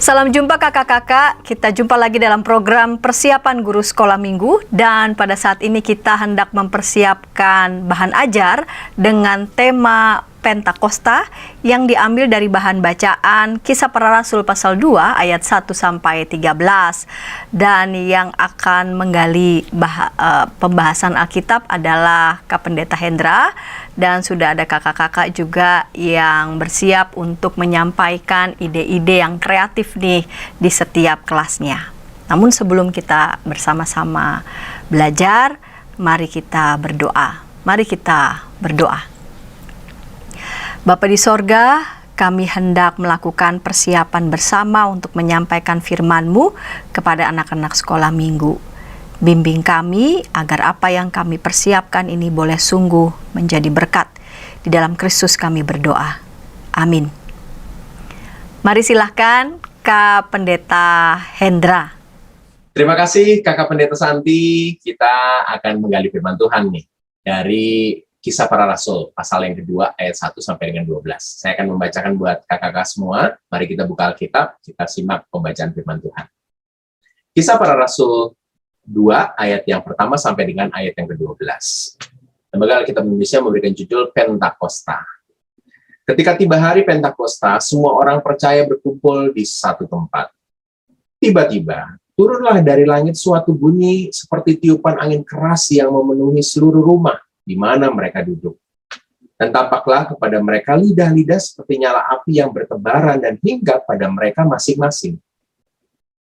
Salam jumpa kakak-kakak, kita jumpa lagi dalam program persiapan guru sekolah minggu dan pada saat ini kita hendak mempersiapkan bahan ajar dengan tema Pentakosta yang diambil dari bahan bacaan Kisah Para Rasul pasal 2 ayat 1 sampai 13 dan yang akan menggali pembahasan Alkitab adalah Kak Pendeta Hendra dan sudah ada kakak-kakak juga yang bersiap untuk menyampaikan ide-ide yang kreatif nih di setiap kelasnya. Namun sebelum kita bersama-sama belajar, mari kita berdoa. Mari kita berdoa. Bapa di sorga, kami hendak melakukan persiapan bersama untuk menyampaikan firman-Mu kepada anak-anak sekolah minggu. Bimbing kami agar apa yang kami persiapkan ini boleh sungguh menjadi berkat. Di dalam Kristus kami berdoa. Amin. Mari silahkan Kak Pendeta Hendra. Terima kasih Kakak Pendeta Santi. Kita akan menggali firman Tuhan nih dari Kisah Para Rasul, pasal yang kedua, ayat 1 sampai dengan 12. Saya akan membacakan buat kakak-kakak semua. Mari kita buka Alkitab, kita simak pembacaan firman Tuhan. Kisah Para Rasul 2, ayat yang pertama sampai dengan ayat yang ke-12. Lembaga Alkitab Indonesia memberikan judul Pentakosta. Ketika tiba hari Pentakosta, semua orang percaya berkumpul di satu tempat. Tiba-tiba, turunlah dari langit suatu bunyi seperti tiupan angin keras yang memenuhi seluruh rumah di mana mereka duduk. Dan tampaklah kepada mereka lidah-lidah seperti nyala api yang bertebaran dan hinggap pada mereka masing-masing.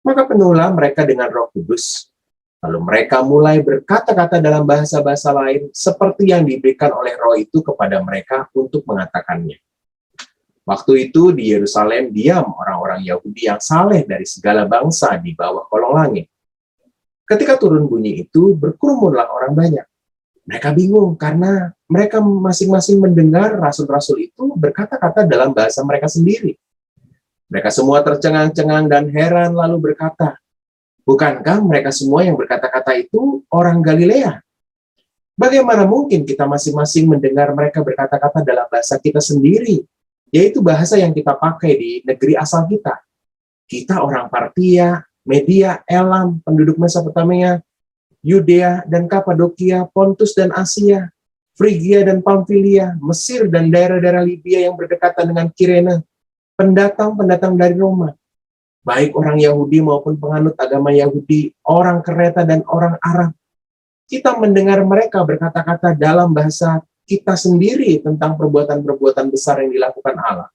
Maka penuhlah mereka dengan Roh Kudus. Lalu mereka mulai berkata-kata dalam bahasa-bahasa lain seperti yang diberikan oleh Roh itu kepada mereka untuk mengatakannya. Waktu itu di Yerusalem diam orang-orang Yahudi yang saleh dari segala bangsa di bawah kolong langit. Ketika turun bunyi itu, berkerumunlah orang banyak. Mereka bingung karena mereka masing-masing mendengar rasul-rasul itu berkata-kata dalam bahasa mereka sendiri. Mereka semua tercengang-cengang dan heran lalu berkata, "Bukankah mereka semua yang berkata-kata itu orang Galilea? Bagaimana mungkin kita masing-masing mendengar mereka berkata-kata dalam bahasa kita sendiri, yaitu bahasa yang kita pakai di negeri asal kita? Kita orang Partia, Media, Elam, penduduk Mesopotamia, Yudea dan Kapadokia, Pontus dan Asia, Frigia dan Pamfilia, Mesir dan daerah-daerah Libya yang berdekatan dengan Kirene, pendatang-pendatang dari Roma, baik orang Yahudi maupun penganut agama Yahudi, orang Kreta dan orang Arab. Kita mendengar mereka berkata-kata dalam bahasa kita sendiri tentang perbuatan-perbuatan besar yang dilakukan Allah."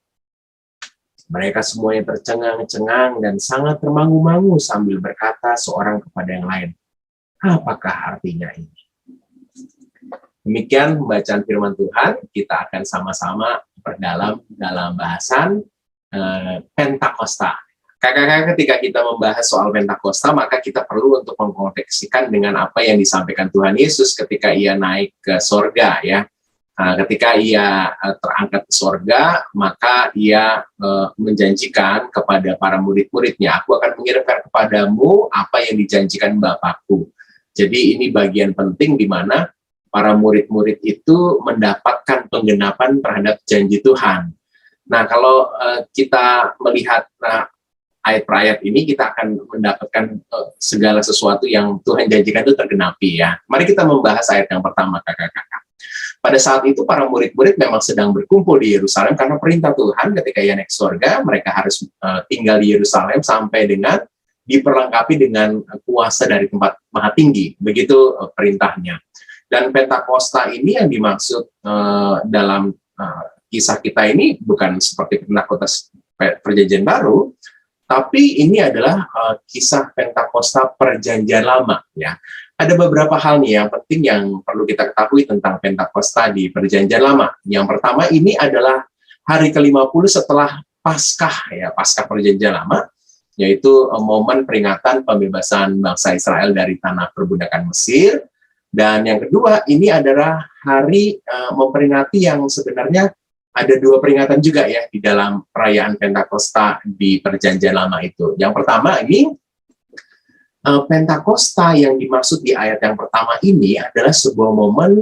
Mereka semuanya tercengang-cengang dan sangat termangu-mangu sambil berkata seorang kepada yang lain, "Apakah artinya ini?" Demikian pembacaan firman Tuhan. Kita akan sama-sama perdalam dalam bahasan Pentakosta. Kakak-kakak, ketika kita membahas soal Pentakosta, maka kita perlu untuk mengkonteksikan dengan apa yang disampaikan Tuhan Yesus ketika ia naik ke sorga, ya. Ketika ia terangkat ke sorga, maka ia menjanjikan kepada para murid-muridnya, "Aku akan mengirimkan kepadamu apa yang dijanjikan Bapakku." Jadi ini bagian penting di mana para murid-murid itu mendapatkan penggenapan terhadap janji Tuhan. Nah, kalau kita melihat ayat per ayat ini, kita akan mendapatkan segala sesuatu yang Tuhan janjikan itu tergenapi, ya. Mari kita membahas ayat yang pertama, kakak-kakak. Pada saat itu para murid-murid memang sedang berkumpul di Yerusalem karena perintah Tuhan ketika ia naik surga, mereka harus tinggal di Yerusalem sampai dengan diperlengkapi dengan kuasa dari tempat maha tinggi. Begitu perintahnya. Dan Pentakosta ini yang dimaksud dalam kisah kita ini bukan seperti Pentakosta Perjanjian Baru, tapi ini adalah kisah Pentakosta Perjanjian Lama, ya. Ada beberapa hal nih yang penting yang perlu kita ketahui tentang Pentakosta di Perjanjian Lama. Yang pertama, ini adalah hari ke-50 setelah Paskah, ya, Paskah Perjanjian Lama, yaitu momen peringatan pembebasan bangsa Israel dari tanah perbudakan Mesir. Dan yang kedua, ini adalah hari memperingati yang sebenarnya ada dua peringatan juga, ya, di dalam perayaan Pentakosta di Perjanjian Lama itu. Yang pertama, ini Pentakosta yang dimaksud di ayat yang pertama ini adalah sebuah momen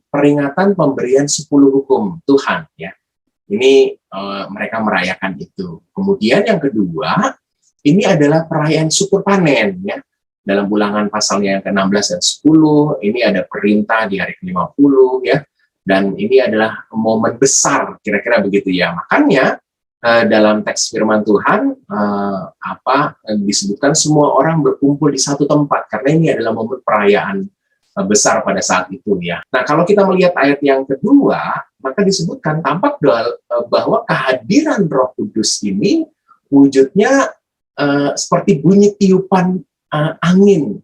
peringatan pemberian 10 hukum Tuhan, ya. Ini mereka merayakan itu. Kemudian yang kedua, ini adalah perayaan syukur panen ya. Dalam Ulangan pasalnya yang ke-16 dan 10, ini ada perintah di hari ke-50 ya. Dan ini adalah momen besar, kira-kira begitu ya. Makanya dalam teks firman Tuhan disebutkan semua orang berkumpul di satu tempat karena ini adalah momen perayaan besar pada saat itu ya. Nah, kalau kita melihat ayat yang kedua, maka disebutkan tampak bahwa kehadiran Roh Kudus ini wujudnya seperti bunyi tiupan angin.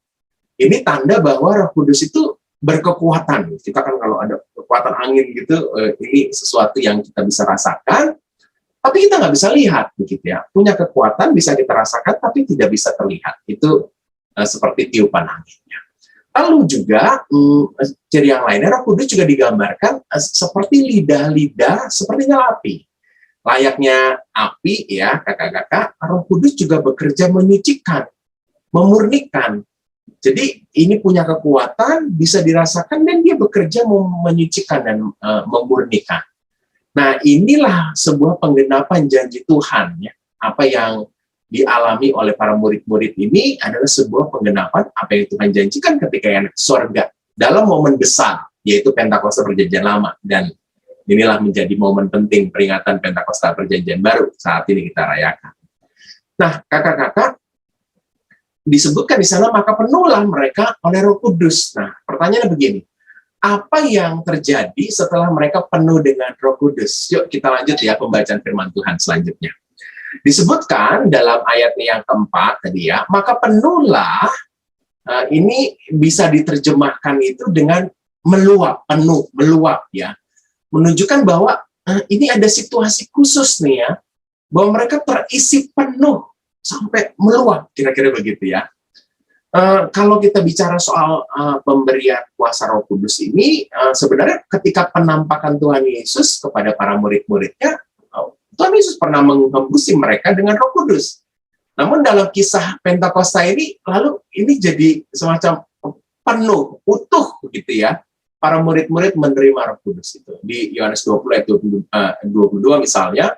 Ini tanda bahwa Roh Kudus itu berkekuatan. Kita kan kalau ada kekuatan angin gitu, ini sesuatu yang kita bisa rasakan. Tapi kita nggak bisa lihat, begitu ya. Punya kekuatan bisa kita rasakan, tapi tidak bisa terlihat. Itu seperti tiupan anginnya. Lalu juga ciri yang lainnya, Roh Kudus juga digambarkan seperti lidah-lidah, sepertinya api. Layaknya api, ya kakak-kakak, Roh Kudus juga bekerja menyucikan, memurnikan. Jadi ini punya kekuatan, bisa dirasakan, dan dia bekerja menyucikan dan memurnikan. Nah, inilah sebuah penggenapan janji Tuhan ya. Apa yang dialami oleh para murid-murid ini adalah sebuah penggenapan apa yang Tuhan janjikan ketika yang surga dalam momen besar, yaitu Pentakosta Perjanjian Lama. Dan inilah menjadi momen penting peringatan Pentakosta Perjanjian Baru saat ini kita rayakan. Nah, kakak-kakak, disebutkan di sana maka penuhlah mereka oleh Roh Kudus. Nah, pertanyaannya begini. Apa yang terjadi setelah mereka penuh dengan Roh Kudus? Yuk kita lanjut ya pembacaan firman Tuhan selanjutnya. Disebutkan dalam ayat yang keempat tadi ya, maka penuhlah, ini bisa diterjemahkan itu dengan meluap, penuh, meluap ya. Menunjukkan bahwa ini ada situasi khusus nih ya, bahwa mereka terisi penuh sampai meluap, kira-kira begitu ya. Kalau kita bicara soal pemberian kuasa Roh Kudus ini, sebenarnya ketika penampakan Tuhan Yesus kepada para murid-muridnya, Tuhan Yesus pernah mengembusi mereka dengan Roh Kudus. Namun dalam kisah Pentakosta ini, lalu ini jadi semacam penuh, utuh gitu ya. Para murid-murid menerima Roh Kudus itu. Di Yohanes 20 ayat 22 misalnya,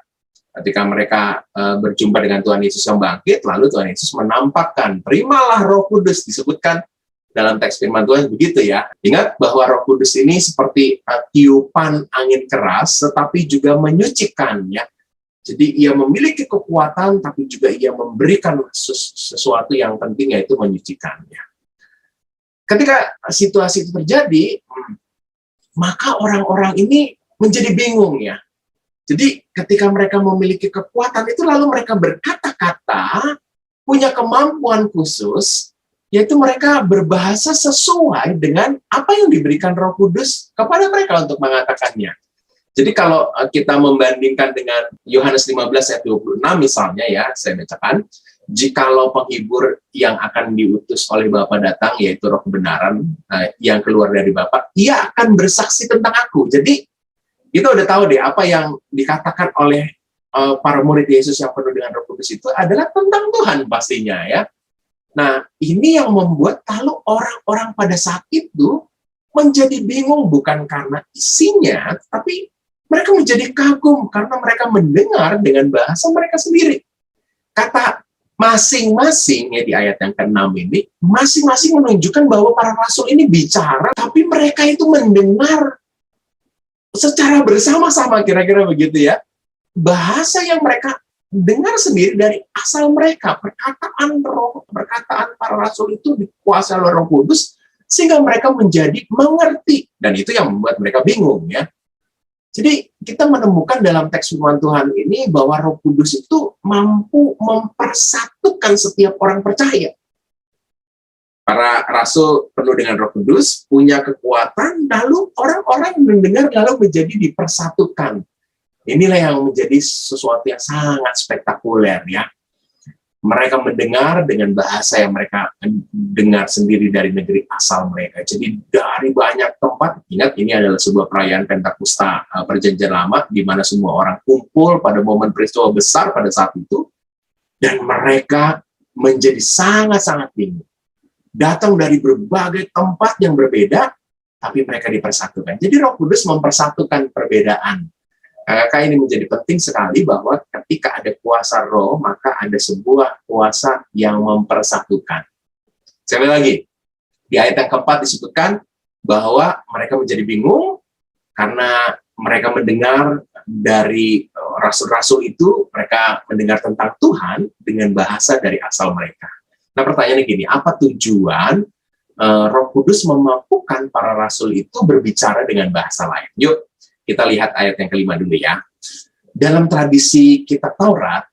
ketika mereka berjumpa dengan Tuhan Yesus yang bangkit, lalu Tuhan Yesus menampakkan, terimalah Roh Kudus, disebutkan dalam teks firman Tuhan begitu ya. Ingat bahwa Roh Kudus ini seperti tiupan angin keras, tetapi juga menyucikan ya. Jadi ia memiliki kekuatan, tapi juga ia memberikan sesuatu yang penting, yaitu menyucikannya. Ketika situasi itu terjadi, maka orang-orang ini menjadi bingung ya. Jadi ketika mereka memiliki kekuatan itu, lalu mereka berkata-kata, punya kemampuan khusus, yaitu mereka berbahasa sesuai dengan apa yang diberikan Roh Kudus kepada mereka untuk mengatakannya. Jadi kalau kita membandingkan dengan Yohanes 15 ayat 26 misalnya ya, saya bacakan, jikalau penghibur yang akan diutus oleh Bapa datang, yaitu Roh kebenaran yang keluar dari Bapa, ia akan bersaksi tentang aku. Jadi kita udah tahu deh apa yang dikatakan oleh para murid Yesus yang penuh dengan Roh Kudus itu adalah tentang Tuhan pastinya ya. Nah, ini yang membuat lalu orang-orang pada saat itu menjadi bingung, bukan karena isinya, tapi mereka menjadi kagum karena mereka mendengar dengan bahasa mereka sendiri. Kata masing-masing ya di ayat yang ke-6 ini, masing-masing menunjukkan bahwa para rasul ini bicara, tapi mereka itu mendengar secara bersama-sama, kira-kira begitu ya. Bahasa yang mereka dengar sendiri dari asal mereka, perkataan para rasul itu dikuasai oleh Roh Kudus, sehingga mereka menjadi mengerti, dan itu yang membuat mereka bingung ya. Jadi kita menemukan dalam teks firman Tuhan ini bahwa Roh Kudus itu mampu mempersatukan setiap orang percaya. Para rasul penuh dengan Roh Kudus, punya kekuatan, lalu orang-orang yang mendengar lalu menjadi dipersatukan. Inilah yang menjadi sesuatu yang sangat spektakuler ya. Mereka mendengar dengan bahasa yang mereka dengar sendiri dari negeri asal mereka. Jadi dari banyak tempat, ingat ini adalah sebuah perayaan Pentakosta Perjanjian Lama, di mana semua orang kumpul pada momen peristiwa besar pada saat itu, dan mereka menjadi sangat-sangat bingung. Datang dari berbagai tempat yang berbeda, tapi mereka dipersatukan. Jadi Roh Kudus mempersatukan perbedaan. Kakak ini menjadi penting sekali bahwa ketika ada kuasa roh, maka ada sebuah kuasa yang mempersatukan. Sekali lagi, di ayat yang keempat disebutkan bahwa mereka menjadi bingung karena mereka mendengar dari rasul-rasul itu, mereka mendengar tentang Tuhan dengan bahasa dari asal mereka. Nah, pertanyaannya gini, apa tujuan Roh Kudus memampukan para rasul itu berbicara dengan bahasa lain? Yuk, kita lihat ayat yang kelima dulu ya. Dalam tradisi kitab Taurat,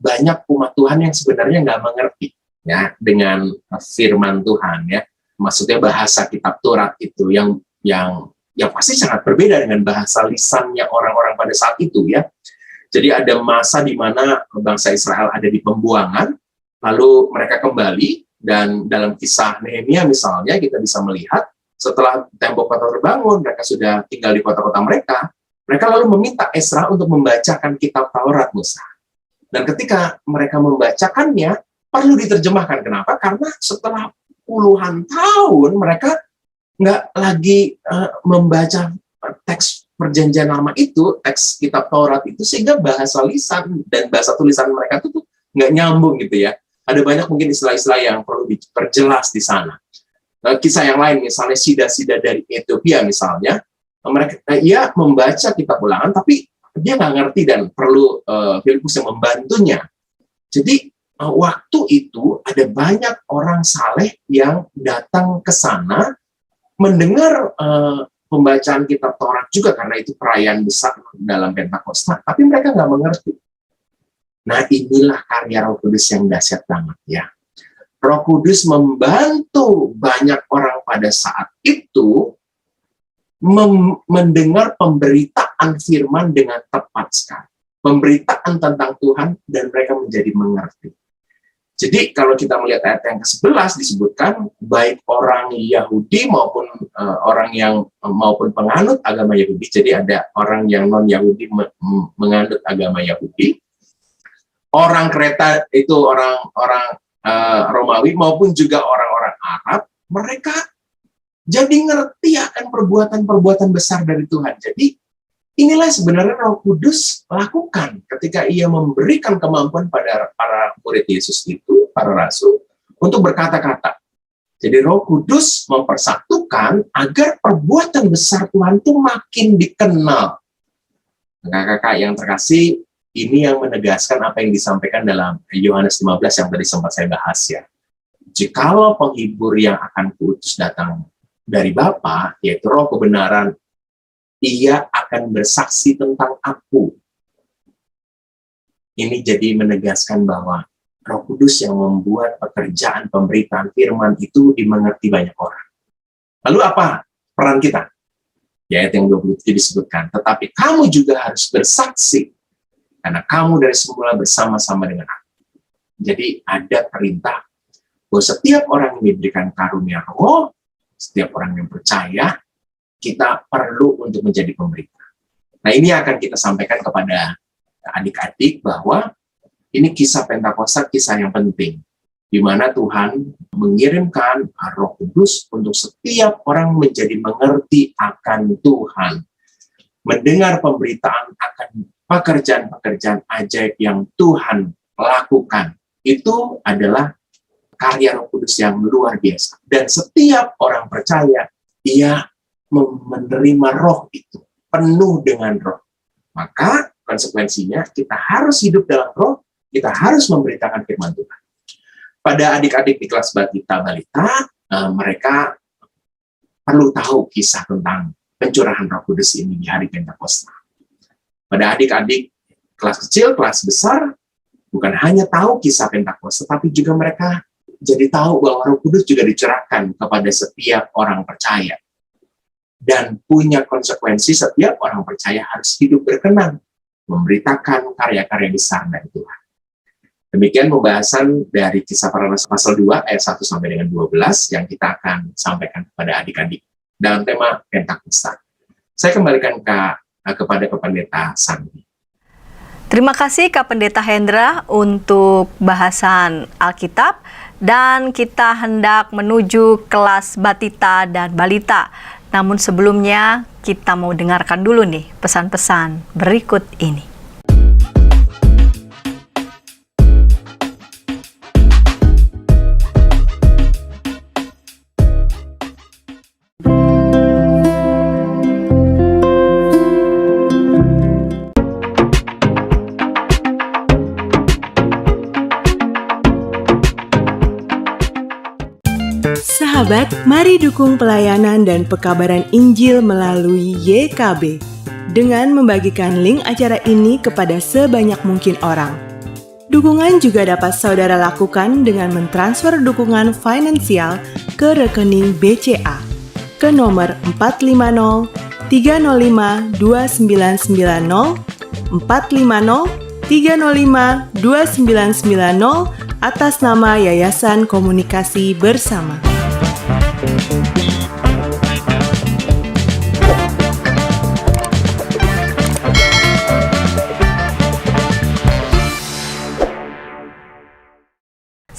banyak umat Tuhan yang sebenarnya nggak mengerti ya dengan firman Tuhan ya. Maksudnya bahasa kitab Taurat itu yang pasti sangat berbeda dengan bahasa lisannya orang-orang pada saat itu ya. Jadi ada masa di mana bangsa Israel ada di pembuangan, lalu mereka kembali, dan dalam kisah Nehemia misalnya kita bisa melihat setelah tembok kota terbangun, mereka sudah tinggal di kota-kota mereka lalu meminta Ezra untuk membacakan kitab Taurat Musa. Dan ketika mereka membacakannya, perlu diterjemahkan. Kenapa? Karena setelah puluhan tahun mereka nggak lagi membaca teks perjanjian lama itu, teks kitab Taurat itu, sehingga bahasa lisan dan bahasa tulisan mereka itu nggak nyambung gitu ya. Ada banyak mungkin istilah-istilah yang perlu diperjelas di sana. Kisah yang lain, misalnya sida-sida dari Ethiopia misalnya, ia membaca kitab Ulangan, tapi dia nggak ngerti dan perlu Filipus yang membantunya. Jadi waktu itu ada banyak orang saleh yang datang ke sana mendengar pembacaan kitab Taurat juga, karena itu perayaan besar dalam Pentakosta, tapi mereka nggak mengerti. Nah, inilah karya Roh Kudus yang dahsyat banget ya. Roh Kudus membantu banyak orang pada saat itu mendengar pemberitaan firman dengan tepat sekali. Pemberitaan tentang Tuhan, dan mereka menjadi mengerti. Jadi kalau kita melihat ayat yang ke-11 disebutkan, baik orang Yahudi maupun maupun penganut agama Yahudi. Jadi ada orang yang non-Yahudi menganut agama Yahudi. Orang Kreta itu orang-orang Romawi maupun juga orang-orang Arab, mereka jadi ngerti akan perbuatan-perbuatan besar dari Tuhan. Jadi inilah sebenarnya Roh Kudus lakukan ketika ia memberikan kemampuan pada para murid Yesus itu, para rasul, untuk berkata-kata. Jadi Roh Kudus mempersatukan agar perbuatan besar Tuhan itu makin dikenal. Kakak-kakak yang terkasih, ini yang menegaskan apa yang disampaikan dalam Yohanes 15 yang tadi sempat saya bahas ya. Jikalau penghibur yang akan kuutus datang dari Bapa, yaitu Roh kebenaran, ia akan bersaksi tentang aku. Ini jadi menegaskan bahwa Roh Kudus yang membuat pekerjaan pemberitaan firman itu dimengerti banyak orang. Lalu apa peran kita? Di ayat yang 27 disebutkan, tetapi kamu juga harus bersaksi, karena kamu dari semula bersama-sama dengan aku. Jadi ada perintah bahwa setiap orang yang diberikan karunia Roh, setiap orang yang percaya, kita perlu untuk menjadi pemberita. Nah, ini akan kita sampaikan kepada adik-adik bahwa ini kisah Pentakosta, kisah yang penting, di mana Tuhan mengirimkan Roh Kudus untuk setiap orang menjadi mengerti akan Tuhan, mendengar pemberitaan akan pekerjaan-pekerjaan ajaib yang Tuhan lakukan. Itu adalah karya Roh Kudus yang luar biasa. Dan setiap orang percaya, ia menerima roh itu, penuh dengan roh. Maka konsekuensinya kita harus hidup dalam roh, kita harus memberitakan firman Tuhan. Pada adik-adik di kelas balita, mereka perlu tahu kisah tentang pencurahan Roh Kudus ini di hari Pentakosta. Pada adik-adik kelas kecil, kelas besar, bukan hanya tahu kisah Pentakosta, tapi juga mereka jadi tahu bahwa Roh Kudus juga dicurahkan kepada setiap orang percaya. Dan punya konsekuensi setiap orang percaya harus hidup berkenan, memberitakan karya-karya besar dari Tuhan. Demikian pembahasan dari Kisah Para Rasul pasal 2 ayat 1 sampai dengan 12 yang kita akan sampaikan kepada adik-adik dalam tema Pentakosta. Saya kembalikan kepada Pendeta Sandi. Terima kasih Kak Pendeta Hendra untuk bahasan Alkitab, dan kita hendak menuju kelas batita dan balita. Namun sebelumnya kita mau dengarkan dulu nih pesan-pesan berikut ini. Sahabat, mari dukung pelayanan dan pekabaran Injil melalui YKB dengan membagikan link acara ini kepada sebanyak mungkin orang. Dukungan juga dapat saudara lakukan dengan mentransfer dukungan finansial ke rekening BCA ke nomor 450 305 2990 450 305 2990 atas nama Yayasan Komunikasi Bersama.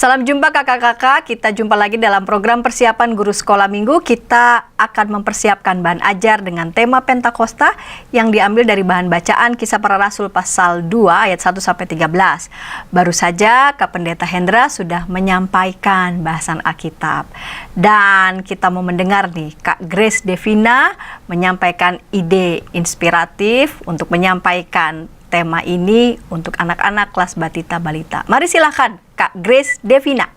Salam jumpa kakak-kakak, kita jumpa lagi dalam program persiapan guru sekolah minggu. Kita akan mempersiapkan bahan ajar dengan tema Pentakosta yang diambil dari bahan bacaan Kisah Para Rasul pasal 2 ayat 1-13. Baru saja Kak Pendeta Hendra sudah menyampaikan bahasan Alkitab. Dan kita mau mendengar nih Kak Grace Devina menyampaikan ide inspiratif untuk menyampaikan tema ini untuk anak-anak kelas Batita Balita. Mari silakan Kak Grace Devina.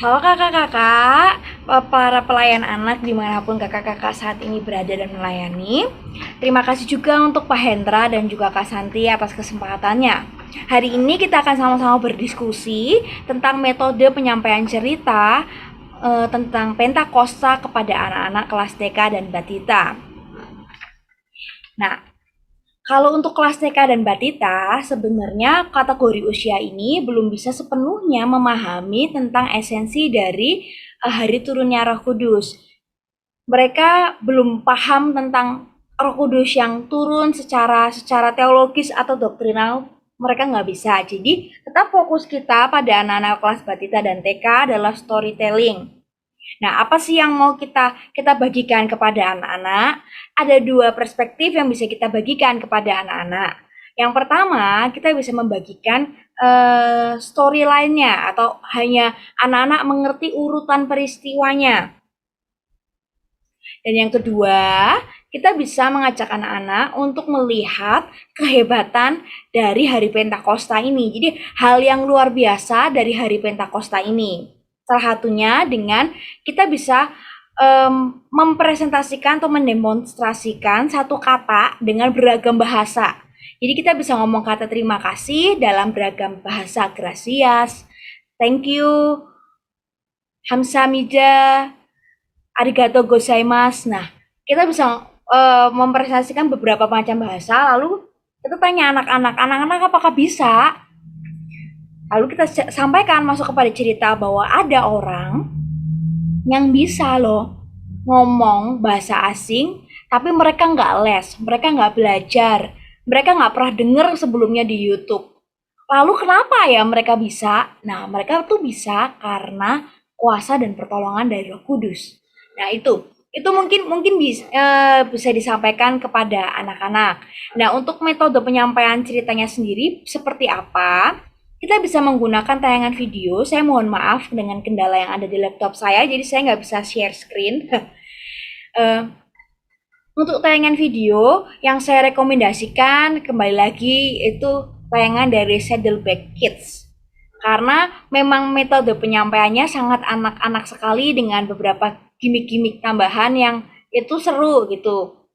Halo kakak-kakak, para pelayan anak dimanapun kakak-kakak saat ini berada dan melayani. Terima kasih juga untuk Pak Hendra dan juga Kak Santi atas kesempatannya. Hari ini kita akan sama-sama berdiskusi tentang metode penyampaian cerita tentang Pentakosta kepada anak-anak kelas TK dan Batita. Nah, kalau untuk kelas TK dan Batita, sebenarnya kategori usia ini belum bisa sepenuhnya memahami tentang esensi dari hari turunnya Roh Kudus. Mereka belum paham tentang Roh Kudus yang turun secara teologis atau doktrinal, mereka nggak bisa. Jadi, tetap fokus kita pada anak-anak kelas Batita dan TK adalah storytelling. Nah, apa sih yang mau kita bagikan kepada anak-anak? Ada dua perspektif yang bisa kita bagikan kepada anak-anak. Yang pertama, kita bisa membagikan storyline-nya atau hanya anak-anak mengerti urutan peristiwanya. Dan yang kedua, kita bisa mengajak anak-anak untuk melihat kehebatan dari hari Pentakosta ini. Jadi, hal yang luar biasa dari hari Pentakosta ini. Salah satunya dengan kita bisa mempresentasikan atau mendemonstrasikan satu kata dengan beragam bahasa. Jadi kita bisa ngomong kata terima kasih dalam beragam bahasa, gracias, thank you, hamsamida, arigato gozaimasu. Nah, kita bisa mempresentasikan beberapa macam bahasa, lalu kita tanya anak-anak apakah bisa? Lalu kita sampaikan masuk kepada cerita bahwa ada orang yang bisa loh ngomong bahasa asing, tapi mereka nggak les, mereka nggak belajar, mereka nggak pernah dengar sebelumnya di YouTube. Lalu kenapa ya mereka bisa? Nah, mereka tuh bisa karena kuasa dan pertolongan dari Roh Kudus. Nah, itu mungkin bisa disampaikan kepada anak-anak. Nah, untuk metode penyampaian ceritanya sendiri seperti apa? Kita bisa menggunakan tayangan video. Saya mohon maaf dengan kendala yang ada di laptop saya, jadi saya nggak bisa share screen. Untuk tayangan video yang saya rekomendasikan, kembali lagi itu tayangan dari Saddleback Kids. Karena memang metode penyampaiannya sangat anak-anak sekali dengan beberapa gimmick-gimmick tambahan yang itu seru gitu.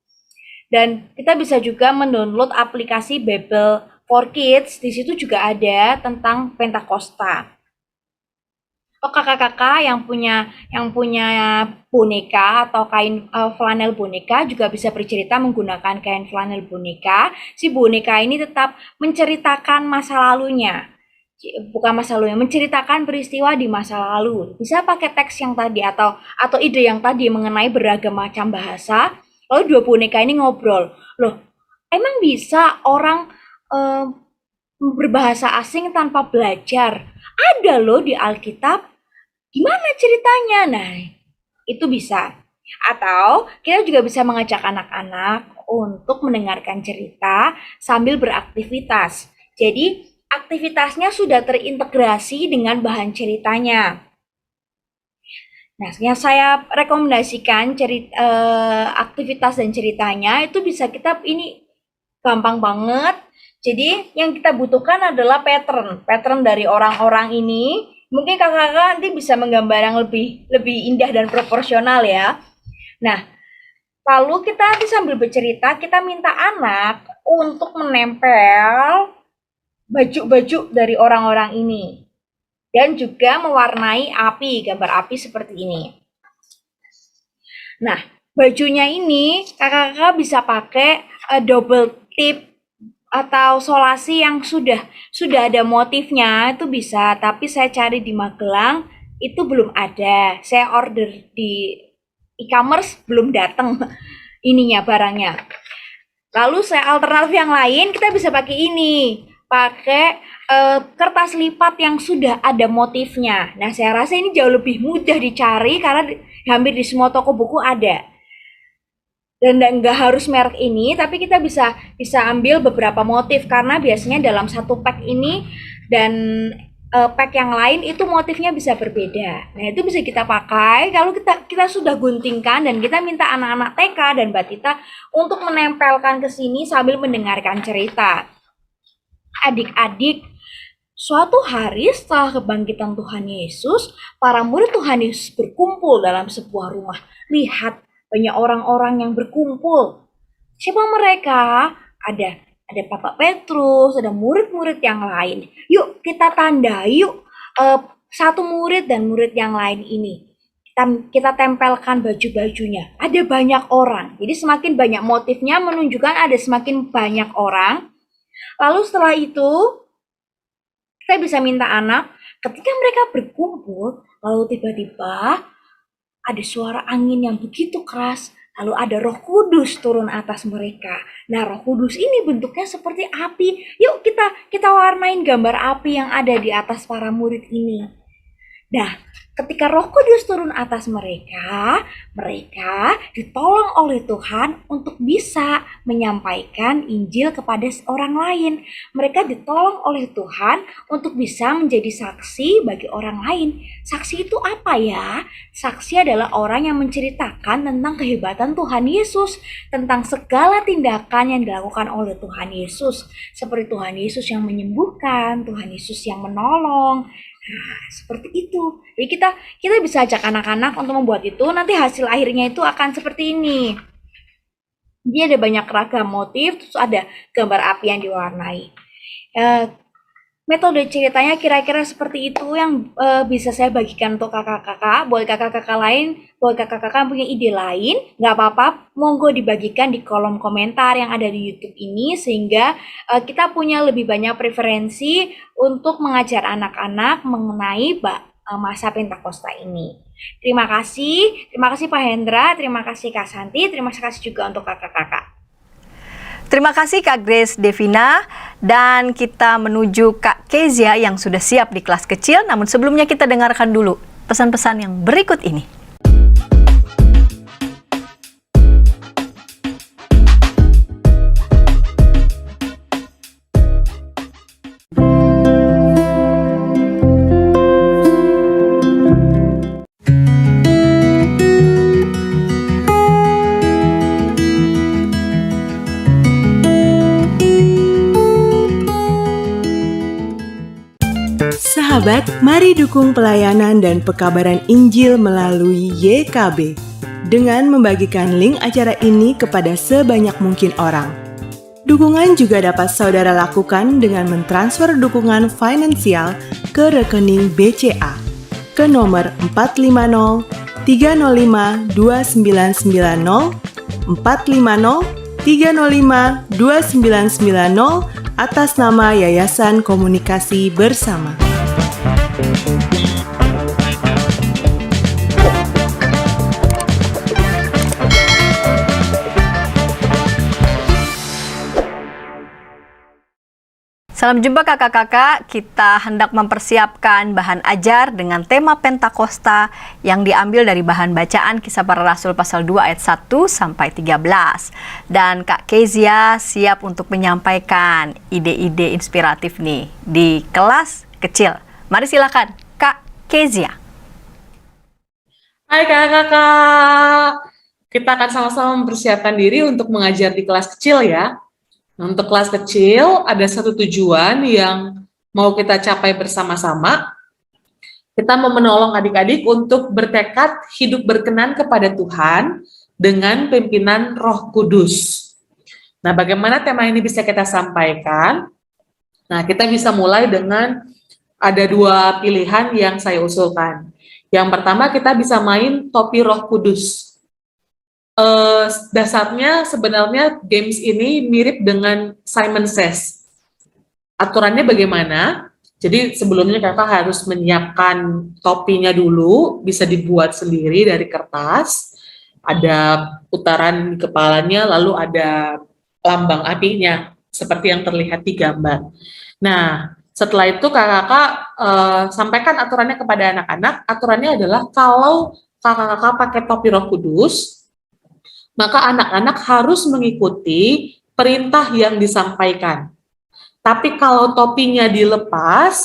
Dan kita bisa juga mendownload aplikasi Bible for Kids, di situ juga ada tentang Pentakosta. Oh, kakak-kakak yang punya boneka atau kain flanel boneka juga bisa bercerita menggunakan kain flanel boneka. Si boneka ini tetap menceritakan masa lalunya. Bukan masa lalunya, menceritakan peristiwa di masa lalu. Bisa pakai teks yang tadi atau ide yang tadi mengenai beragam macam bahasa. Lalu dua boneka ini ngobrol. Loh, emang bisa orang berbahasa asing tanpa belajar? Ada loh di Alkitab. Gimana ceritanya? Nah, itu bisa. Atau kita juga bisa mengajak anak-anak untuk mendengarkan cerita sambil beraktivitas. Jadi aktivitasnya sudah terintegrasi dengan bahan ceritanya. Nah, yang saya rekomendasikan aktivitas dan ceritanya itu bisa kita ini gampang banget. Jadi yang kita butuhkan adalah pattern dari orang-orang ini. Mungkin kakak-kakak nanti bisa menggambar yang lebih indah dan proporsional ya. Nah, lalu kita nanti sambil bercerita, kita minta anak untuk menempel baju-baju dari orang-orang ini. Dan juga mewarnai api, gambar api seperti ini. Nah, bajunya ini kakak-kakak bisa pakai double tip atau solasi yang sudah ada motifnya, itu bisa. Tapi saya cari di Magelang itu belum ada. Saya order di e-commerce belum datang ininya barangnya. Lalu saya alternatif yang lain, kita bisa pakai ini, pakai kertas lipat yang sudah ada motifnya. Nah, saya rasa ini jauh lebih mudah dicari karena hampir di semua toko buku ada. Dan nggak harus merek ini, tapi kita bisa ambil beberapa motif karena biasanya dalam satu pack ini dan pack yang lain itu motifnya bisa berbeda. Nah, itu bisa kita pakai kalau kita sudah guntingkan dan kita minta anak-anak TK dan Batita untuk menempelkan ke sini sambil mendengarkan cerita. Adik-adik, suatu hari setelah kebangkitan Tuhan Yesus, para murid Tuhan Yesus berkumpul dalam sebuah rumah. Lihat, banyak orang-orang yang berkumpul. Siapa mereka? Ada Bapak Petrus, ada murid-murid yang lain. Yuk kita tandai yuk satu murid dan murid yang lain ini. Kita tempelkan baju-bajunya. Ada banyak orang. Jadi semakin banyak motifnya menunjukkan ada semakin banyak orang. Lalu setelah itu kita bisa minta anak ketika mereka berkumpul, lalu tiba-tiba ada suara angin yang begitu keras, lalu ada Roh Kudus turun atas mereka. Nah, Roh Kudus ini bentuknya seperti api. Yuk kita warnain gambar api yang ada di atas para murid ini. Nah, ketika Roh Kudus turun atas mereka ditolong oleh Tuhan untuk bisa menyampaikan Injil kepada orang lain. Mereka ditolong oleh Tuhan untuk bisa menjadi saksi bagi orang lain. Saksi itu apa ya? Saksi adalah orang yang menceritakan tentang kehebatan Tuhan Yesus, tentang segala tindakan yang dilakukan oleh Tuhan Yesus. Seperti Tuhan Yesus yang menyembuhkan, Tuhan Yesus yang menolong. Nah, seperti itu. Jadi kita bisa ajak anak-anak untuk membuat itu. Nanti hasil akhirnya itu akan seperti ini. Dia ada banyak ragam motif, terus ada gambar api yang diwarnai. Metode ceritanya kira-kira seperti itu yang bisa saya bagikan untuk kakak-kakak. Buat kakak-kakak lain, buat kakak-kakak punya ide lain, nggak apa-apa, monggo dibagikan di kolom komentar yang ada di YouTube ini sehingga kita punya lebih banyak preferensi untuk mengajar anak-anak mengenai masa Pentakosta ini. Terima kasih Pak Hendra, terima kasih Kak Santi, terima kasih juga untuk kakak-kakak. Terima kasih Kak Grace Devina, dan kita menuju Kak Kezia yang sudah siap di kelas kecil. Namun sebelumnya kita dengarkan dulu pesan-pesan yang berikut ini. Sahabat, mari dukung pelayanan dan pekabaran Injil melalui YKB dengan membagikan link acara ini kepada sebanyak mungkin orang. Dukungan juga dapat saudara lakukan dengan mentransfer dukungan finansial ke rekening BCA ke nomor 450 305 2990 450 305 2990 atas nama Yayasan Komunikasi Bersama. Salam jumpa kakak-kakak, kita hendak mempersiapkan bahan ajar dengan tema Pentakosta yang diambil dari bahan bacaan Kisah Para Rasul pasal 2 ayat 1 sampai 13. Dan Kak Kezia siap untuk menyampaikan ide-ide inspiratif nih di kelas kecil. Mari silakan Kak Kezia. Hai kakak-kakak, kita akan sama-sama mempersiapkan diri untuk mengajar di kelas kecil ya. Nah, untuk kelas kecil ada satu tujuan yang mau kita capai bersama-sama. Kita mau menolong adik-adik untuk bertekad hidup berkenan kepada Tuhan dengan pimpinan Roh Kudus. Nah, bagaimana tema ini bisa kita sampaikan? Nah, kita bisa mulai dengan ada dua pilihan yang saya usulkan. Yang pertama, kita bisa main topi Roh Kudus. Dasarnya sebenarnya games ini mirip dengan Simon Says. Aturannya bagaimana? Jadi sebelumnya kakak harus menyiapkan topinya dulu, bisa dibuat sendiri dari kertas, ada putaran di kepalanya, lalu ada lambang apinya, seperti yang terlihat di gambar. Nah, setelah itu kakak sampaikan aturannya kepada anak-anak. Aturannya adalah kalau kakak-kakak pakai topi Roh Kudus, maka anak-anak harus mengikuti perintah yang disampaikan. Tapi kalau topinya dilepas,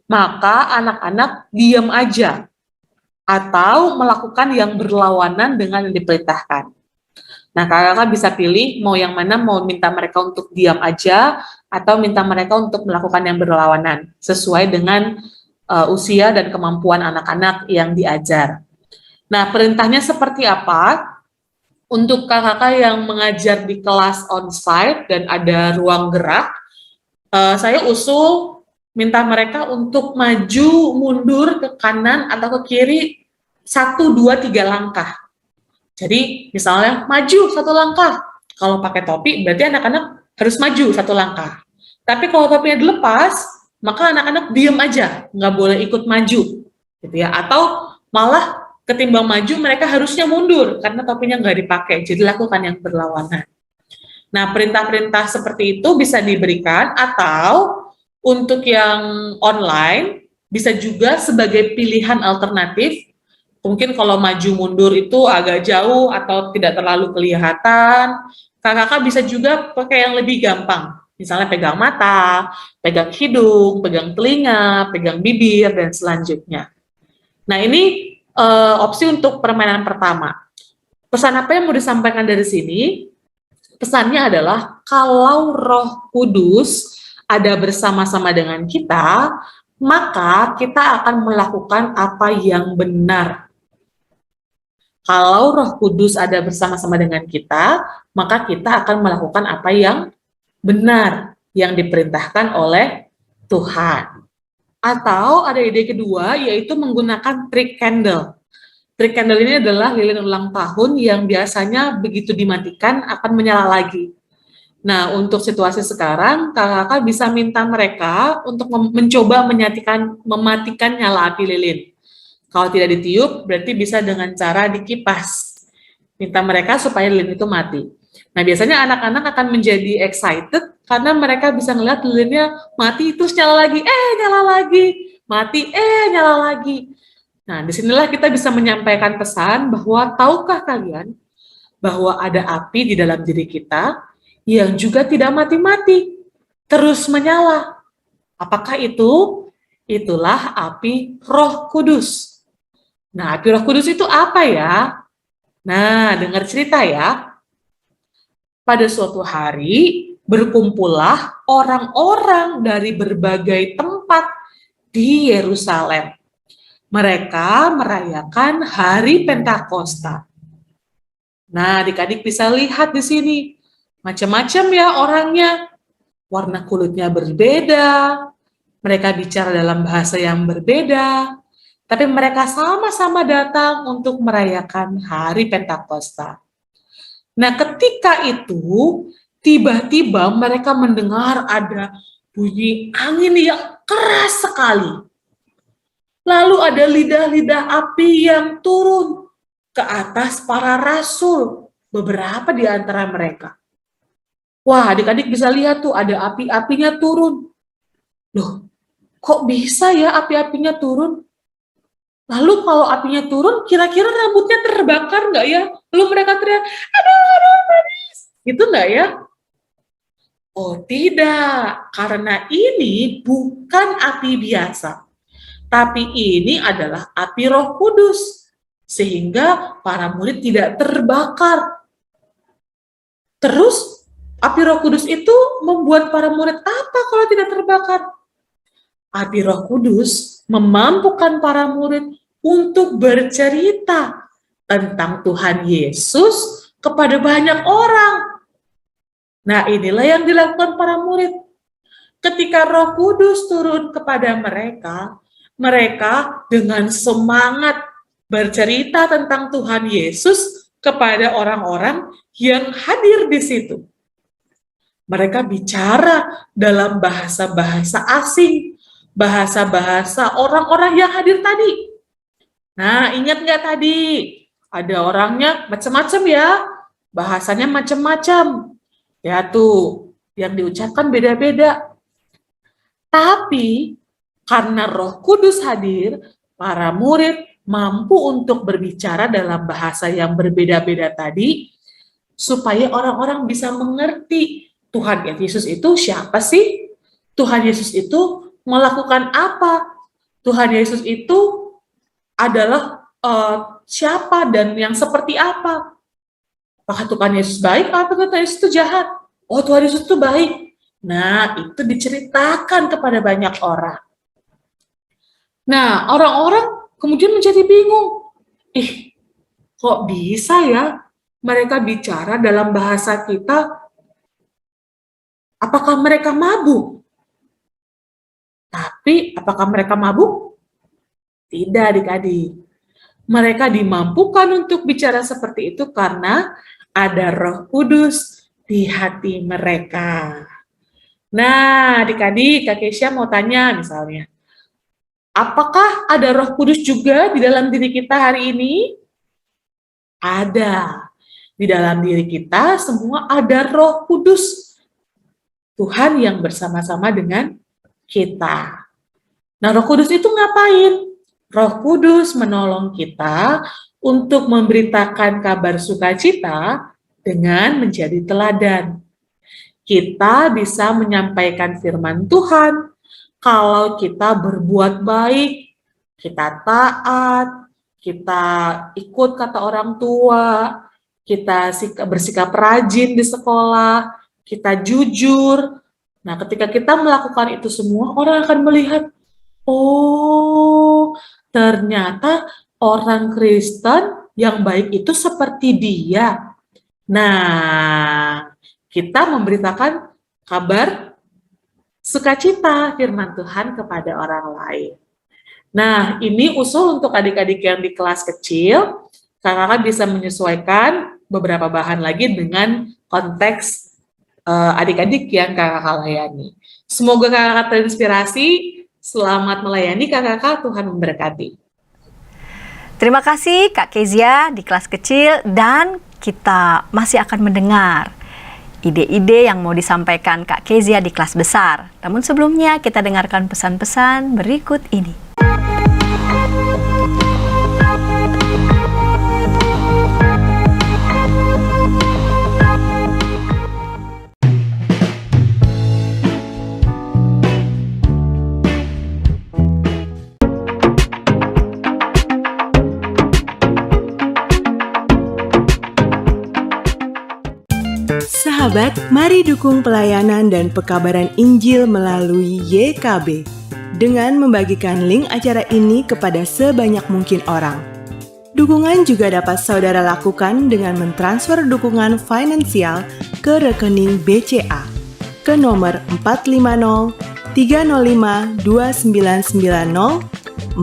maka anak-anak diam aja atau melakukan yang berlawanan dengan yang diperintahkan. Nah, kakak-kakak bisa pilih mau yang mana, mau minta mereka untuk diam aja atau minta mereka untuk melakukan yang berlawanan sesuai dengan usia dan kemampuan anak-anak yang diajar. Nah, perintahnya seperti apa? Untuk kakak-kakak yang mengajar di kelas onsite dan ada ruang gerak, saya usul minta mereka untuk maju mundur ke kanan atau ke kiri 1, 2, 3 langkah. Jadi misalnya maju 1 langkah, kalau pakai topi berarti anak-anak harus maju 1 langkah. Tapi kalau topinya dilepas, maka anak-anak diam aja, nggak boleh ikut maju, gitu ya. Atau malah ketimbang maju, mereka harusnya mundur karena topinya nggak dipakai, jadi lakukan yang berlawanan. Nah, perintah-perintah seperti itu bisa diberikan, atau untuk yang online, bisa juga sebagai pilihan alternatif. Mungkin kalau maju mundur itu agak jauh atau tidak terlalu kelihatan, kakak-kakak bisa juga pakai yang lebih gampang. Misalnya pegang mata, pegang hidung, pegang telinga, pegang bibir, dan selanjutnya. Nah, ini opsi untuk permainan pertama. Pesan apa yang mau disampaikan dari sini? Pesannya adalah kalau Roh Kudus ada bersama-sama dengan kita, maka kita akan melakukan apa yang benar. Kalau Roh Kudus ada bersama-sama dengan kita, maka kita akan melakukan apa yang benar, yang diperintahkan oleh Tuhan. Atau ada ide kedua, yaitu menggunakan trik candle. Trik candle ini adalah lilin ulang tahun yang biasanya begitu dimatikan akan menyala lagi. Nah, untuk situasi sekarang, kakak-kakak bisa minta mereka untuk mencoba mematikan nyala api lilin. Kalau tidak ditiup, berarti bisa dengan cara dikipas. Minta mereka supaya lilin itu mati. Nah, biasanya anak-anak akan menjadi excited karena mereka bisa ngeliat lilinnya mati, terus nyala lagi, nyala lagi, mati, nyala lagi. Nah, disinilah kita bisa menyampaikan pesan bahwa tahukah kalian bahwa ada api di dalam diri kita yang juga tidak mati-mati, terus menyala. Apakah itu? Itulah api Roh Kudus. Nah, api Roh Kudus itu apa ya? Nah, dengar cerita ya. Pada suatu hari, berkumpullah orang-orang dari berbagai tempat di Yerusalem. Mereka merayakan hari Pentakosta. Nah, adik-adik bisa lihat di sini, macam-macam ya orangnya. Warna kulitnya berbeda, mereka bicara dalam bahasa yang berbeda, tapi mereka sama-sama datang untuk merayakan hari Pentakosta. Nah, ketika itu, tiba-tiba mereka mendengar ada bunyi angin yang keras sekali. Lalu ada lidah-lidah api yang turun ke atas para rasul, beberapa di antara mereka. Wah, adik-adik bisa lihat tuh, ada api-apinya turun. Loh, kok bisa ya api-apinya turun? Lalu kalau apinya turun, kira-kira rambutnya terbakar nggak ya? Lalu mereka teriak, aduh, panas. Gitu nggak ya? Oh tidak, karena ini bukan api biasa, tapi ini adalah api Roh Kudus, sehingga para murid tidak terbakar. Terus, api Roh Kudus itu membuat para murid apa kalau tidak terbakar? Api Roh Kudus memampukan para murid untuk bercerita tentang Tuhan Yesus kepada banyak orang. Nah, inilah yang dilakukan para murid. Ketika Roh Kudus turun kepada mereka, mereka dengan semangat bercerita tentang Tuhan Yesus kepada orang-orang yang hadir di situ. Mereka bicara dalam bahasa-bahasa asing, bahasa-bahasa orang-orang yang hadir tadi. Nah, ingat nggak tadi? Ada orangnya macam-macam ya, bahasanya macam-macam. Ya tuh, yang diucapkan beda-beda. Tapi, karena Roh Kudus hadir, para murid mampu untuk berbicara dalam bahasa yang berbeda-beda tadi, supaya orang-orang bisa mengerti Tuhan Yesus itu siapa sih? Tuhan Yesus itu melakukan apa? Tuhan Yesus itu adalah siapa dan yang seperti apa? Apakah Tuhan Yesus baik atau Tuhan Yesus itu jahat? Oh, Tuhan Yesus itu baik. Nah, itu diceritakan kepada banyak orang. Nah, orang-orang kemudian menjadi bingung. Kok bisa ya mereka bicara dalam bahasa kita? Apakah mereka mabuk? Tapi, apakah mereka mabuk? Tidak, adik-adik. Mereka dimampukan untuk bicara seperti itu karena ada Roh Kudus di hati mereka. Nah, adik-adik, Kak Kesha mau tanya misalnya, apakah ada Roh Kudus juga di dalam diri kita hari ini? Ada. Di dalam diri kita semua ada Roh Kudus. Tuhan yang bersama-sama dengan kita. Nah, Roh Kudus itu ngapain? Roh Kudus menolong kita untuk memberitakan kabar sukacita dengan menjadi teladan. Kita bisa menyampaikan firman Tuhan kalau kita berbuat baik, kita taat, kita ikut kata orang tua, kita bersikap rajin di sekolah, kita jujur. Nah, ketika kita melakukan itu semua, orang akan melihat, oh, ternyata orang Kristen yang baik itu seperti dia. Nah, kita memberitakan kabar sukacita firman Tuhan kepada orang lain. Nah, ini usul untuk adik-adik yang di kelas kecil, kakak bisa menyesuaikan beberapa bahan lagi dengan konteks adik-adik yang kakak layani. Semoga kakak terinspirasi. Selamat melayani kakak, Tuhan memberkati. Terima kasih Kak Kezia di kelas kecil, dan kita masih akan mendengar ide-ide yang mau disampaikan Kak Kezia di kelas besar. Namun sebelumnya kita dengarkan pesan-pesan berikut ini. Sahabat, mari dukung pelayanan dan pekabaran Injil melalui YKB dengan membagikan link acara ini kepada sebanyak mungkin orang. Dukungan juga dapat saudara lakukan dengan mentransfer dukungan finansial ke rekening BCA ke nomor 450 305 2990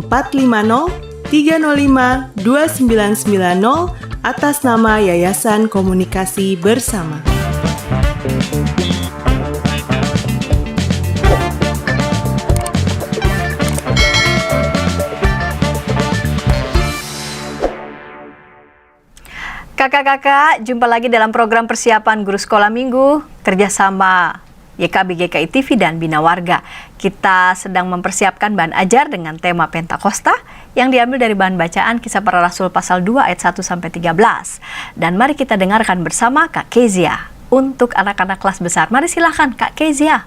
450 305 2990 atas nama Yayasan Komunikasi Bersama. Kakak-kakak, jumpa lagi dalam program persiapan guru sekolah minggu kerjasama YKB GKI TV dan Bina Warga. Kita sedang mempersiapkan bahan ajar dengan tema Pentakosta yang diambil dari bahan bacaan Kisah Para Rasul pasal 2 ayat 1 sampai 13. Dan mari kita dengarkan bersama Kak Kezia untuk anak-anak kelas besar. Mari silakan Kak Kezia.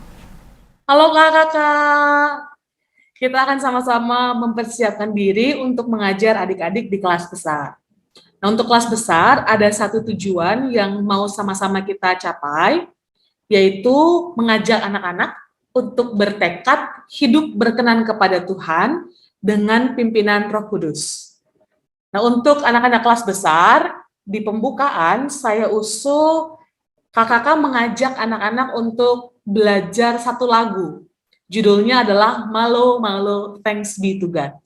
Halo kakak-kakak, kita akan sama-sama mempersiapkan diri untuk mengajar adik-adik di kelas besar. Nah, untuk kelas besar ada satu tujuan yang mau sama-sama kita capai, yaitu mengajak anak-anak untuk bertekad hidup berkenan kepada Tuhan dengan pimpinan Roh Kudus. Nah, untuk anak-anak kelas besar, di pembukaan saya usul kakak-kakak mengajak anak-anak untuk belajar satu lagu. Judulnya adalah Malo Malo Thanks Be to God.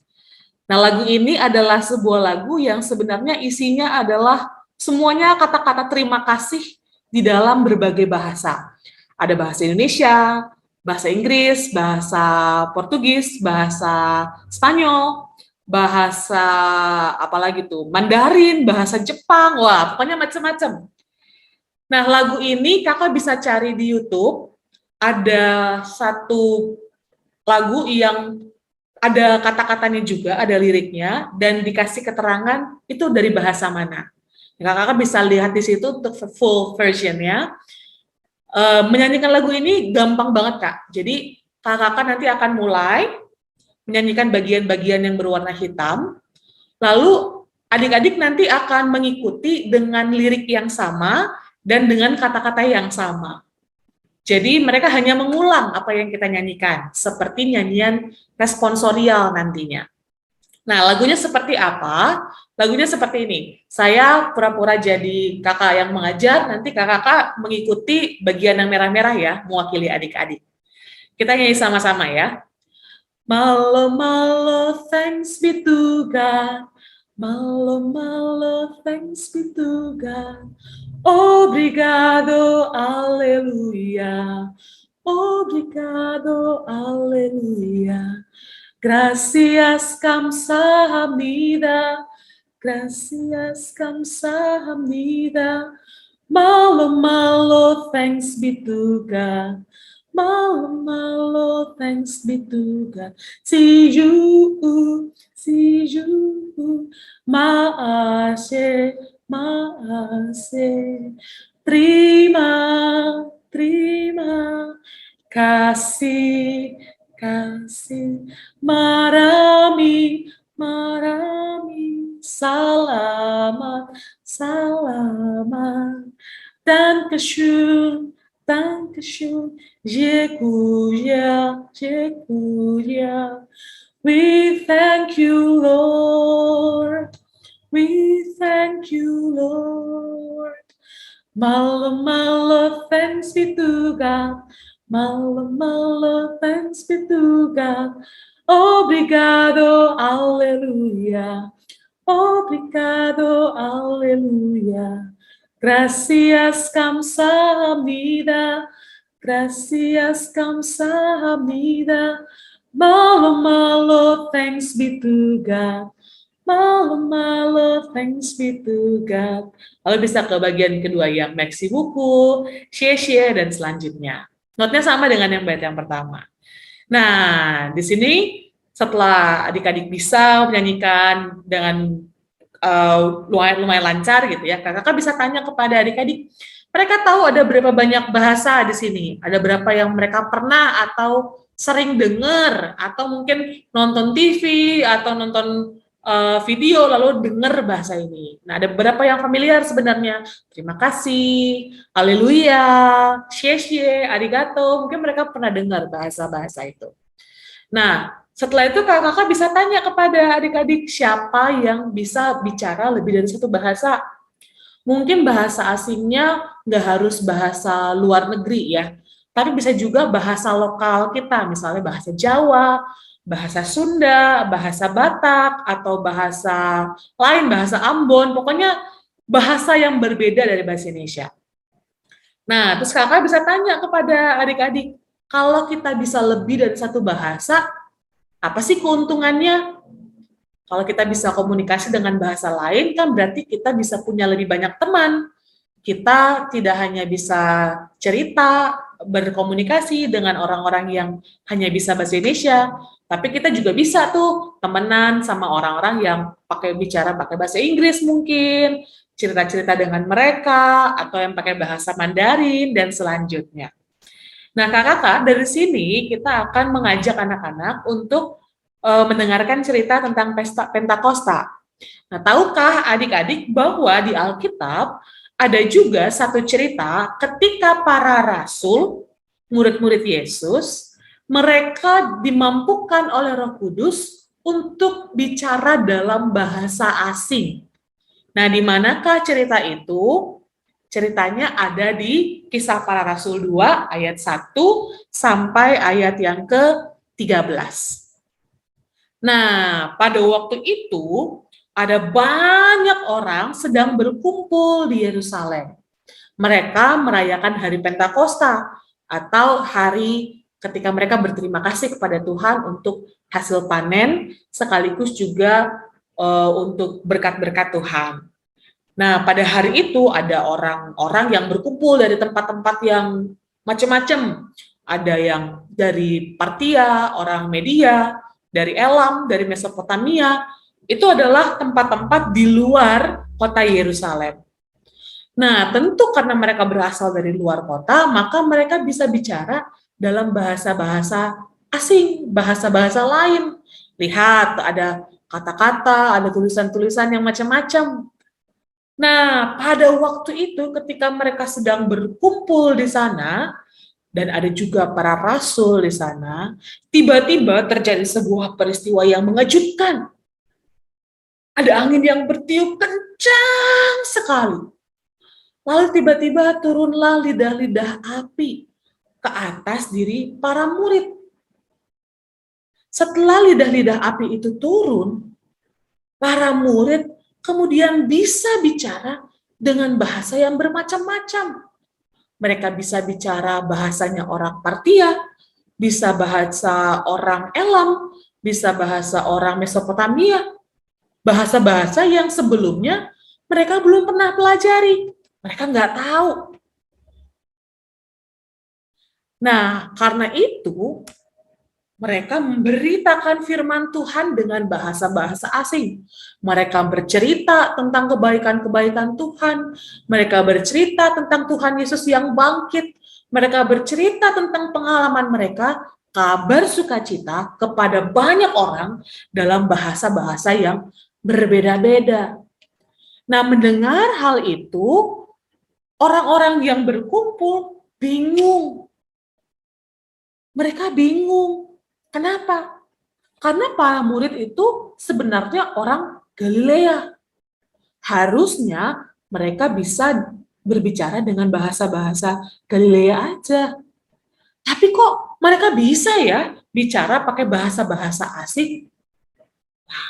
Nah, lagu ini adalah sebuah lagu yang sebenarnya isinya adalah semuanya kata-kata terima kasih di dalam berbagai bahasa. Ada bahasa Indonesia, bahasa Inggris, bahasa Portugis, bahasa Spanyol, bahasa apalagi tuh, Mandarin, bahasa Jepang, wah pokoknya macam-macam. Nah, lagu ini kakak bisa cari di YouTube. Ada satu lagu yang ada kata-katanya juga, ada liriknya, dan dikasih keterangan itu dari bahasa mana. Kakak bisa lihat di situ untuk full versionnya. Menyanyikan lagu ini gampang banget, Kak. Jadi kakak nanti akan mulai menyanyikan bagian-bagian yang berwarna hitam, lalu adik-adik nanti akan mengikuti dengan lirik yang sama dan dengan kata-kata yang sama. Jadi mereka hanya mengulang apa yang kita nyanyikan, seperti nyanyian responsorial nantinya. Nah, lagunya seperti apa? Lagunya seperti ini. Saya pura-pura jadi kakak yang mengajar, nanti kakak mengikuti bagian yang merah-merah ya, mewakili adik-adik. Kita nyanyi sama-sama ya. Malo malo thanks be to God. Malo malo thanks be to God. Obrigado, aleluia. Obrigado, aleluia. Gracias, kamsahamnida. Gracias, kamsahamnida. Malo, malo, thanks be to God. Malo, malo, thanks be to God. See you, maaseh. Maaseh, terima kasih, marami, selamat, Dankeschön, Dziękuję, we thank you, Lord. We thank you, Lord. Malo, malo, thanks be to God. Malo, malo, thanks be to God. Obrigado, aleluia. Obrigado, aleluia. Gracias, kamsahamnida. Gracias, kamsahamnida. Malo, malo, thanks be to God. Malo, malo, thanks be to God. Lalu bisa ke bagian kedua yang merci buku, share, dan selanjutnya. Notnya sama dengan yang bait yang pertama. Nah, di sini setelah adik-adik bisa menyanyikan dengan lumayan lancar gitu ya, kakak bisa tanya kepada adik-adik, mereka tahu ada berapa banyak bahasa di sini, ada berapa yang mereka pernah atau sering dengar, atau mungkin nonton TV atau nonton video lalu dengar bahasa ini. Nah, ada beberapa yang familiar sebenarnya. Terima kasih, haleluya, sheshe, arigato. Mungkin mereka pernah dengar bahasa-bahasa itu. Nah, setelah itu kakak bisa tanya kepada adik-adik siapa yang bisa bicara lebih dari satu bahasa. Mungkin bahasa asingnya nggak harus bahasa luar negeri ya, tapi bisa juga bahasa lokal kita, misalnya bahasa Jawa, bahasa Sunda, bahasa Batak, atau bahasa lain, bahasa Ambon, pokoknya bahasa yang berbeda dari bahasa Indonesia. Nah, terus kakak bisa tanya kepada adik-adik, kalau kita bisa lebih dari satu bahasa, apa sih keuntungannya? Kalau kita bisa komunikasi dengan bahasa lain, kan berarti kita bisa punya lebih banyak teman. Kita tidak hanya bisa cerita, berkomunikasi dengan orang-orang yang hanya bisa bahasa Indonesia, tapi kita juga bisa tuh temenan sama orang-orang yang bicara pakai bahasa Inggris mungkin, cerita-cerita dengan mereka, atau yang pakai bahasa Mandarin, dan selanjutnya. Nah, kakak-kakak, dari sini kita akan mengajak anak-anak untuk mendengarkan cerita tentang pesta Pentakosta. Nah, tahukah adik-adik bahwa di Alkitab ada juga satu cerita ketika para rasul, murid-murid Yesus, mereka dimampukan oleh Roh Kudus untuk bicara dalam bahasa asing. Nah, di manakah cerita itu? Ceritanya ada di Kisah Para Rasul 2 ayat 1 sampai ayat yang ke-13. Nah, pada waktu itu ada banyak orang sedang berkumpul di Yerusalem. Mereka merayakan hari Pentakosta atau hari ketika mereka berterima kasih kepada Tuhan untuk hasil panen sekaligus juga untuk berkat-berkat Tuhan. Nah, pada hari itu ada orang-orang yang berkumpul dari tempat-tempat yang macam-macam. Ada yang dari Partia, orang Media, dari Elam, dari Mesopotamia. Itu adalah tempat-tempat di luar kota Yerusalem. Nah, tentu karena mereka berasal dari luar kota, maka mereka bisa bicara dalam bahasa-bahasa asing, bahasa-bahasa lain. Lihat, ada kata-kata, ada tulisan-tulisan yang macam-macam. Nah, pada waktu itu ketika mereka sedang berkumpul di sana, dan ada juga para rasul di sana, tiba-tiba terjadi sebuah peristiwa yang mengejutkan. Ada angin yang bertiup kencang sekali. Lalu tiba-tiba turunlah lidah-lidah api ke atas diri para murid. Setelah lidah-lidah api itu turun, para murid kemudian bisa bicara dengan bahasa yang bermacam-macam. Mereka bisa bicara bahasanya orang Partia, bisa bahasa orang Elam, bisa bahasa orang Mesopotamia, bahasa-bahasa yang sebelumnya mereka belum pernah pelajari. Mereka nggak tahu. Nah, karena itu, mereka memberitakan firman Tuhan dengan bahasa-bahasa asing. Mereka bercerita tentang kebaikan-kebaikan Tuhan. Mereka bercerita tentang Tuhan Yesus yang bangkit. Mereka bercerita tentang pengalaman mereka, kabar sukacita kepada banyak orang dalam bahasa-bahasa yang berbeda-beda. Nah, mendengar hal itu, orang-orang yang berkumpul bingung. Mereka bingung. Kenapa? Karena para murid itu sebenarnya orang Galilea. Harusnya mereka bisa berbicara dengan bahasa-bahasa Galilea aja. Tapi kok mereka bisa ya bicara pakai bahasa-bahasa asing?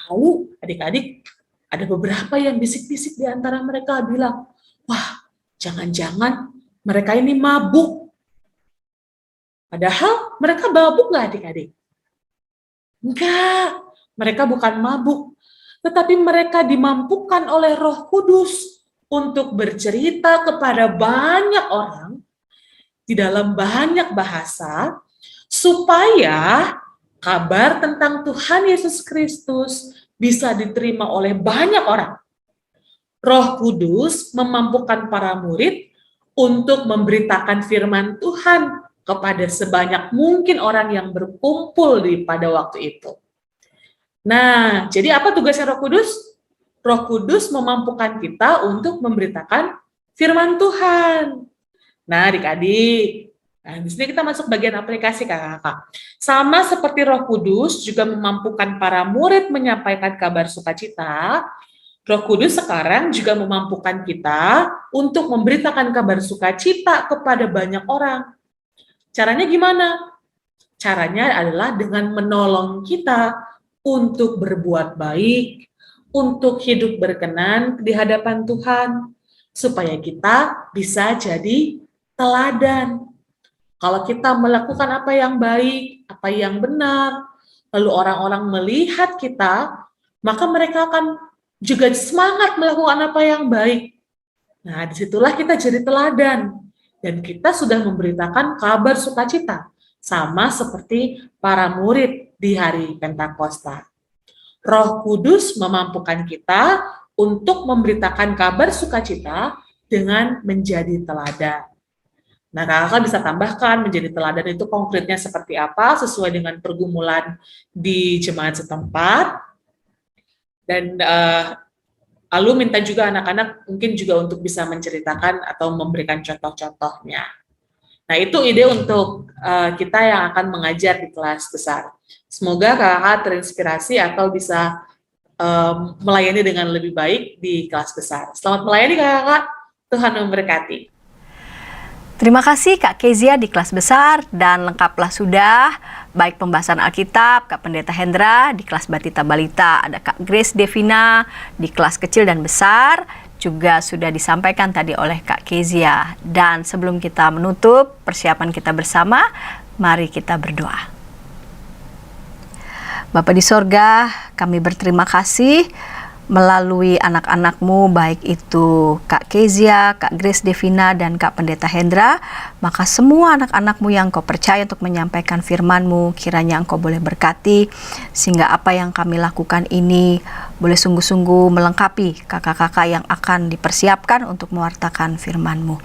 Lalu adik-adik, ada beberapa yang bisik-bisik di antara mereka bilang, wah, jangan-jangan mereka ini mabuk. Padahal mereka mabuk nggak adik-adik? Enggak, mereka bukan mabuk. Tetapi mereka dimampukan oleh Roh Kudus untuk bercerita kepada banyak orang di dalam banyak bahasa, supaya kabar tentang Tuhan Yesus Kristus bisa diterima oleh banyak orang. Roh Kudus memampukan para murid untuk memberitakan firman Tuhan kepada sebanyak mungkin orang yang berkumpul pada waktu itu. Nah, jadi apa tugasnya Roh Kudus? Roh Kudus memampukan kita untuk memberitakan firman Tuhan. Nah, adik-adik, di sini kita masuk bagian aplikasi kakak-kakak. Sama seperti Roh Kudus juga memampukan para murid menyampaikan kabar sukacita, Roh Kudus sekarang juga memampukan kita untuk memberitakan kabar sukacita kepada banyak orang. Caranya gimana? Caranya adalah dengan menolong kita untuk berbuat baik, untuk hidup berkenan di hadapan Tuhan, supaya kita bisa jadi teladan. Kalau kita melakukan apa yang baik, apa yang benar, lalu orang-orang melihat kita, maka mereka akan juga semangat melakukan apa yang baik. Nah, disitulah kita jadi teladan. dan kita sudah memberitakan kabar sukacita, sama seperti para murid di hari Pentakosta. Roh Kudus memampukan kita untuk memberitakan kabar sukacita dengan menjadi teladan. Nah, kakak bisa tambahkan menjadi teladan itu konkretnya seperti apa sesuai dengan pergumulan di jemaat setempat. Dan lalu minta juga anak-anak mungkin juga untuk bisa menceritakan atau memberikan contoh-contohnya. Nah, itu ide untuk kita yang akan mengajar di kelas besar. Semoga kakak terinspirasi atau bisa melayani dengan lebih baik di kelas besar. Selamat melayani kakak, Tuhan memberkati. Terima kasih Kak Kezia di kelas besar, dan lengkaplah sudah baik pembahasan Alkitab, Kak Pendeta Hendra di kelas Batita Balita, ada Kak Grace Devina di kelas kecil dan besar, juga sudah disampaikan tadi oleh Kak Kezia. Dan sebelum kita menutup persiapan kita bersama, mari kita berdoa. Bapa di sorga, kami berterima kasih melalui anak-anak-Mu, baik itu Kak Kezia, Kak Grace Devina, dan Kak Pendeta Hendra. Maka semua anak-anak-Mu yang Kau percaya untuk menyampaikan firman-Mu, kiranya Engkau boleh berkati, sehingga apa yang kami lakukan ini boleh sungguh-sungguh melengkapi kakak-kakak yang akan dipersiapkan untuk mewartakan firman-Mu.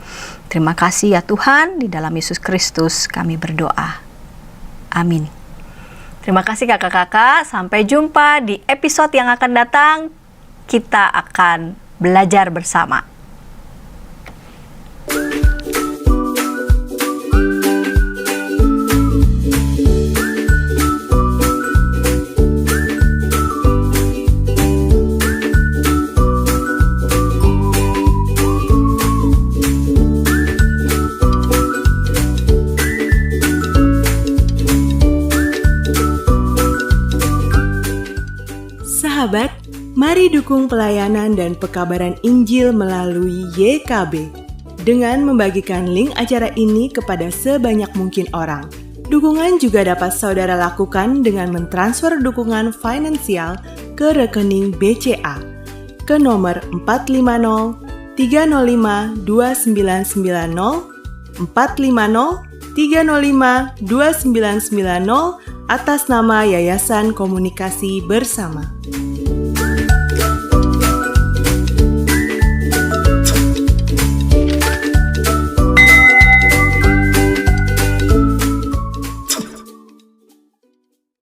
Terima kasih ya Tuhan, di dalam Yesus Kristus kami berdoa. Amin. Terima kasih kakak-kakak, sampai jumpa di episode yang akan datang. Kita akan belajar bersama. Sahabat, mari dukung pelayanan dan pekabaran Injil melalui YKB dengan membagikan link acara ini kepada sebanyak mungkin orang. Dukungan juga dapat saudara lakukan dengan mentransfer dukungan finansial ke rekening BCA ke nomor 450 305 2990 450 305 2990 atas nama Yayasan Komunikasi Bersama.